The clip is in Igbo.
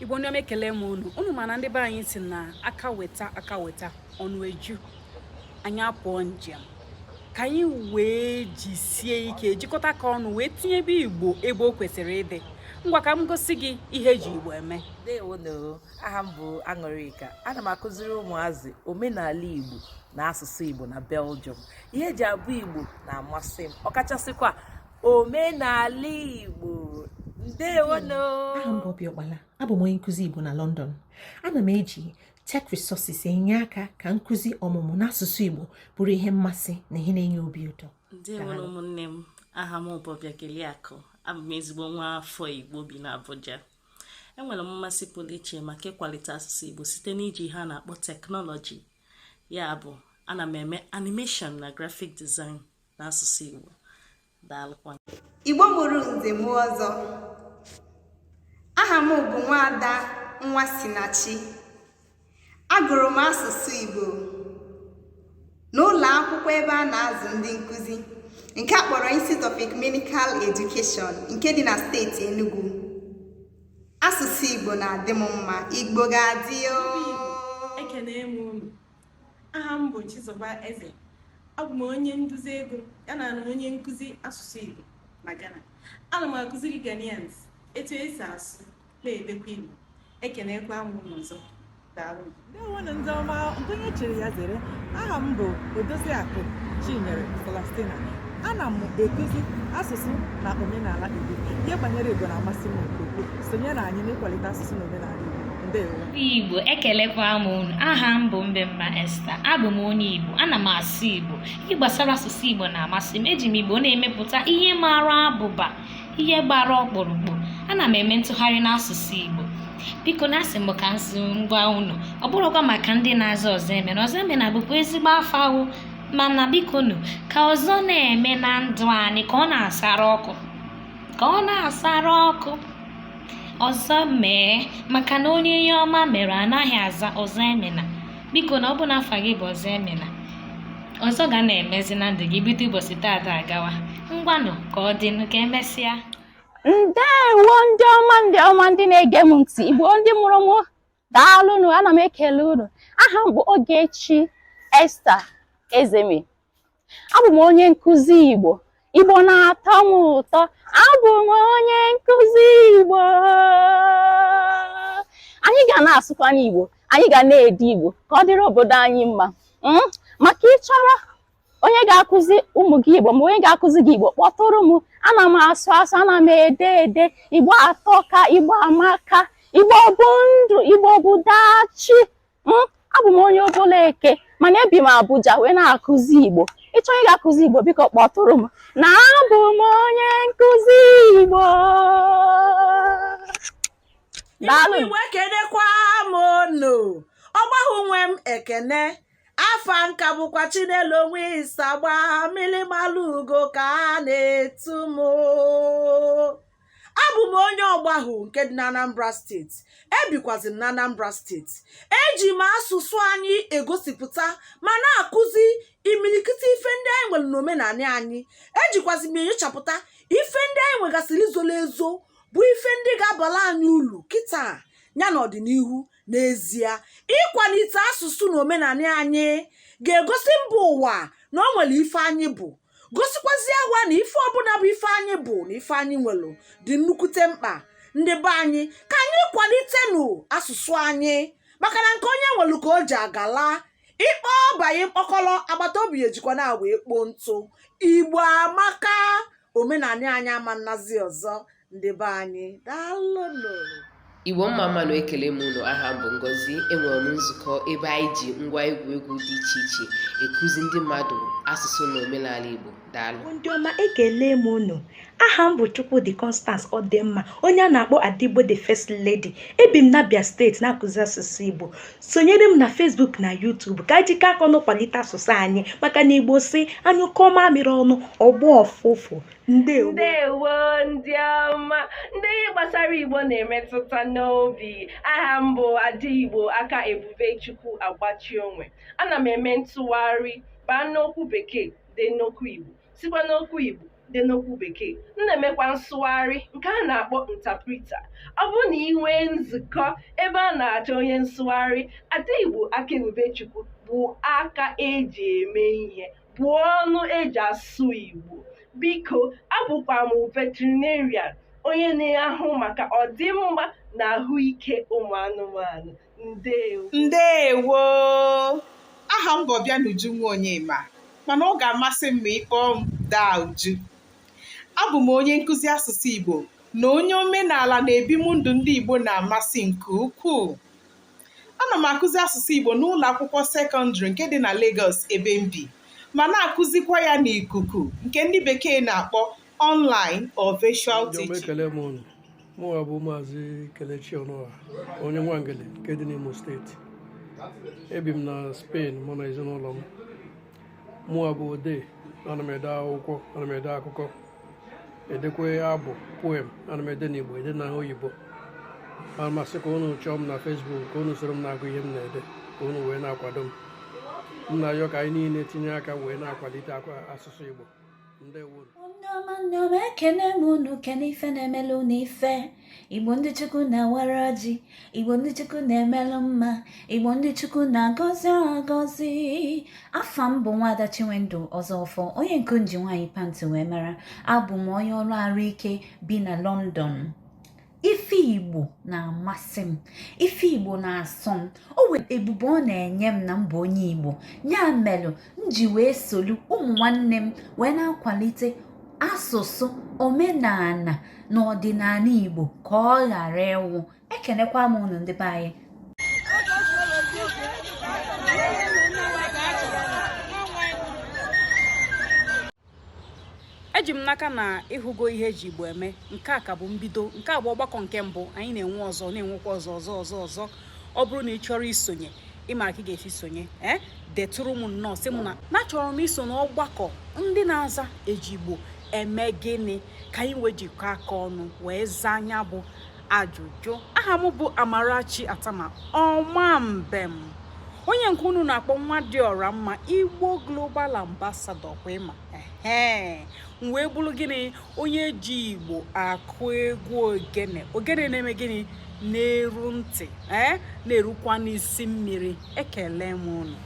Igbo ndị ekele m unu mana ndị be anyị si na aka weta ọnụ eju anyị apụọ njem ka anyị wee jisie ike jikọta ka ọnụ wee tinye ebe Igbo ebe o kwesịrị ịdị. Ngwa ka m gosi gị ihe eji Igbo eme. Ndewo, aha m bụ Amarachi. Ana m akụziri ụmụazị omenala Igbo na asụsụ Igbo na Belgium. Ihe eji abụ Igbo na-amasị m, ọkachasịkwa omenala Igbo. Ndewo. Aha m bụ Obiọkpala, abụ m onye nkụzi Igbo na London. Ana m eji tech resources enye aka ka nkụzi ọmụmụ n'asụsụ Igbo bụrụ ihe mmasị na ihe na-enye obi ụtọ. Ndewo ụmụnne m, aha m bụ Obiakeliakụ, abụ m ezigbo nwa afọ Igbo bi n'Abuja. Enwere m mmasị pụrụ iche maka ịkwalite asụsụ Igbo site n'iji ihe a na-akpọ teknọlọji. Ya bụ, ana m eme animation na graphic design n'asụsụ Igbo. Daalụkwa. Igbo mụrụ nze m ọzọ. Aha m bụ Nwaada Nwasinachi. Agụrụ m asụsụ Igbo n'ụlọ akwụkwọ ebe a na-azụ ndị nkụzi nke a kpọrọ Institute of Medical Education nke dị na steeti Enugu. Asụsụ Igbo na-adị m mma, Igbo ga-adị Ekene m unu. Aha m bụ Chizoba Eze. Abụ m onye nduzi ego ya na onye nkụzi asụsụ Igbo na Ghana. Ana m akụziri Ghanaians etu esi asụ na-edekwa Igbo. Ekenekwa m unu ọzọ. Daalụ. Ndewo ndị ọma, onye chere ya zere. Aha m bụ Odoziakụ Chinyere Celestina. Ana m ekuzi asụsụ na omenala Igbo. Ihe banyere Igbo na-amasị m nke ukwuu. Sonyere anyị n'ịkwalite asụsụ na omenala Igbo. Ndewo. Igbo ekelekwa m unu. Aha m bụ Mbemma Esther. Abụ m onye Igbo. Ana m asụ Igbo. Ihe gbasara asụsụ Igbo na-amasị m. Eji m Igbo na-emepụta ihe mara abụba, ihe gbara ọkpụrụkpụ. Ana m eme ntụgharị n'asụsụ Igbo. Biko na-asị m ka nsị ngwa unu, ọ bụrụkwa maka ndị na-aza Ọzọemena. Ọzọemena bụkwa ezigbo afọ ahụ, mana biko nu ka ọzọ na-eme na ndụ anyị ka ọ na-asara ọkụ ọzọ mee, maka na onye ihe ọma mere anaghị aza Ọzọemena. Biko na ọ bụ n'afọ gị bụ Ọzọemena, ọzọ ga na-emezi na ndụ gị bido ụbọchị taata agawa. Ngwanụ ka ọ dịnụ ka emesịa. Ndewo ndị ọma ndị na-ege m ntị, Igbo ndị mụrụ m, daalụnụ, ana m ekele unu. Aha m bụ Ogechi Esther Ezeme. Abụ m onye nkụzi Igbo. Igbo na-atọ m ụtọ. Abụ m onye nkụzi Igbo. Anyị ga na-asụkwa n'Igbo, anyị ga na-ede Igbo ka ọ dịrị obodo anyị mma. Maka ịchọrọ onye ga-akụzi ụmụ gị Igbo ma onye ga-akụzi gị Igbo, kpọtụrụ m. Ana m asụ, ana m ede. Igbo atọka, Igbo amaka, Igbo bụ ndụ, Igbo bụ dachi. Abụ m onye Oboleke mana ebi m Abuja wee na-akụzi Igbo. Ịchọ ị ga-akụzi Igbo, biko kpọtụrụ m na abụ m onye nkụzi Igbo. Daalụ. Igbo ekenekwa m unu. Ọgbahụ nwe m ekene. Afa nka bụkwa Chinelo onwe Isagba, mmiri malụ ugo ka a na-etu m. Abụ m onye Ọgbahụ nke dị na Anambra steeti. Ebikwazi m na Anambra steeti. Eji m asụsụ anyị egosipụta ma na-akụzi imilikiti ife ndị anyị nwere n'omenala anyị. Ejikwazi m enyochapụta ife ndị anyị nwegasịrị izolo ezo bụ ife ndị ga-abala anyị ulu kịta ya n'ọdịnihu. N'ezie, ịkwalite asụsụ na omenala anyị ga-egosi mba ụwa na o nwere ife anyị bụ, gosikwazi agwa na ife ọbụla bụ ife anyị bụ na ife anyị nwere dị nnukwute mkpa. Ndị be anyị, ka anyị kwalitenụ asụsụ anyị, maka na nke onye nwere ka o ji agala. Ịkpọ ọbanye mkpọkọrọ agbata obi ejikwa na wee kpoo ntụ. Igbo amaka, omenala anyị ama nnazi ọzọ. Ndị be anyị, daalụnụ. Igbo mma ekele m unu. Aha m bụ Ngozi. Enwere m nzukọ ebe anyị ji ngwa egwuregwu dị iche iche ekuzi ndị mmadụ asụsụ na omenala Igbo. Daalụ. Ndị ọma ekele m unu. Aha m bụ Chukwudi Constance Ọdịmma, onye a na-akpọ Adigbo the First Lady. Ebi m n'Abia steeti na-akụzi asụsụ Igbo. Sonyere m na Facebook na YouTube ka anyị jikọọ aka ọnụ kwalite asụsụ anyị, maka na Igbo si anyụkọ mamịrị ọnụ ọgbọ ọfụfụ. Ndewo ndị ọma, ndị gbasara Igbo na-emetụta n'obi. Aha m bụ Ada Igbo aka Ebube Chukwu Agbachionwe. Ana m eme ntụgharị baa n'okwu Bekee dị n'okwu Igbo, sikwa n'okwu Igbo dị n'okwu bekee, m na-emekwa nsụgharị nke a na-akpọ interpreter. Ọ bụrụ na ị nwee nzukọ ebe a na-achọ onye nsụgharị, Ada Igbo aka Ebubechukwu bụ aka eji eme ihe, bụ ọnụ eji asụ Igbo. Biko, abụkwa m veterinarian, onye na-ahụ maka ọdịmma na ahụike ụmụ anụmanụ. Ndewo. Aha m bụ Obianuju Nwaonyema, mana ọ ga-amasị m ma ịkpọọ m Daa Uju. Abụ m onye nkụzi asụsụ Igbo na onye omenala na ebimụndụ ndị Igbo na-amasị nke ukwuu. Ana m akụzi asụsụ Igbo n'ụlọ akwụkwọ sekọndịrị nke dị na Lagos ebe m bi, ma na-akụzikwa ya n'ikuku nke ndị bekee na-akpọ online or virtual teaching. Mụwa bụ Maazị Kelechi Ọnụha, onye Nwangele nke dị n'Imo steeti. Ebi m na Spain mụ na ezinụlọ m. Mụwa bụ odee, ana m ede akwụkwọ, ana m ede akụkọ, edekwa abụ, poem, ana m ede n'Igbo, ede na oyibo. Ana m asị ka unu chọọ m na Facebook, ka unu soro m na-agụ ihe m na-ede, ka unu wee na-akwado m. M na-ayọ ka anyị niile tinye aka wee na-akwalite asụsụ Igbo. Ndewo. Nneọma ekene m unu, kene ife na-emelu unu ife. Igbo ndị Chukwu na-awara ọjị, Igbo ndị Chukwu na-emelụ mma, Igbo ndị Chukwu na-agọzi agọzi. Afa m bụ Nwaada Chinwendu Ọzọfọ, onye nke nji nwaanyị panti wee mara. Abụ m onye ọrụ ahụike bi na London. Ife Igbo na-amasị m, ife Igbo na-asọ m, o wee ebubo ọ na-enye m na mbụ onye Igbo. Ya melụ m ji wee solu ụmụ nwanne m wee na-akwalite asụsụ, omenala na ọdịnala Igbo ka ọ ghara ịnwụ. Ekenekwa m unu ndị be anyị. Eji m n'aka na ịhụgo ihe eji Igbo eme, nke a ka bụ mbido, nke a bụ ọgbakọ nke mbụ. Anyị na-enwe ọzọ, na-enwekwa ọzọ. Ọ bụrụ na ị chọrọ isonye, ịmara ka ị ga-esi sonye, detụrụ m nnọọ sị m na chọrọ m iso n'ọgbakọ ndị na-aza eji Igbo eme gịnị, ka anyị wee jikọọ aka ọnụ wee zaa anya bụ ajụjụ. Aha m bụ Amarachi Atama Ọmambem, onye nke unu na-akpọ nwa dị ọra mma, Igbo Global Ambassador kwa ịma. M wee bụrụ gịnị, onye ji Igbo akụ egwu ogene na-eme gịnị, na-eru ntị, na-erukwa n'isi mmiri. Ekele m unu.